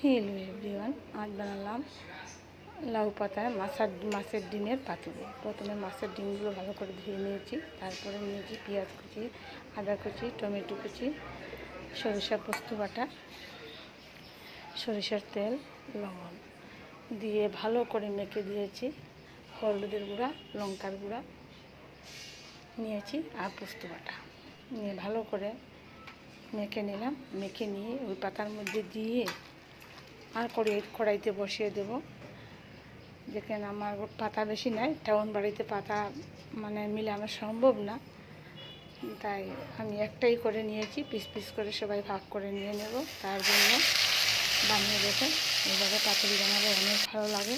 Hello everyone, আজ বানালাম লাউ পাতায় মাছের ডিমের পাতুরি। প্রথমে মাছের ডিমগুলো ভালো করে ধুয়ে নিয়েছি, তারপরে নিয়েছি পেঁয়াজ কুচি, আদা কুচি, টমেটো কুচি, সরিষা পোস্ত বাটা, সরিষার তেল, লবণ দিয়ে ভালো করে মেখে দিয়েছি। হলুদের গুঁড়া, লঙ্কার গুঁড়া নিয়েছি আর পোস্ত বাটা নিয়ে ভালো করে মেখে নিলাম। মেখে নিয়ে ওই পাতার মধ্যে দিয়ে আর কড়াইতে বসিয়ে দেব। যেখানে আমার পাতা বেশি নাই, টাউন বাড়িতে পাতা মিলানো সম্ভব না, তাই আমি একটাই করে নিয়েছি। পিস পিস করে সবাই ভাগ করে নিয়ে নেব। তার জন্য বানিয়ে রেখে এইভাবে পাতুরি বানালে অনেক ভালো লাগে।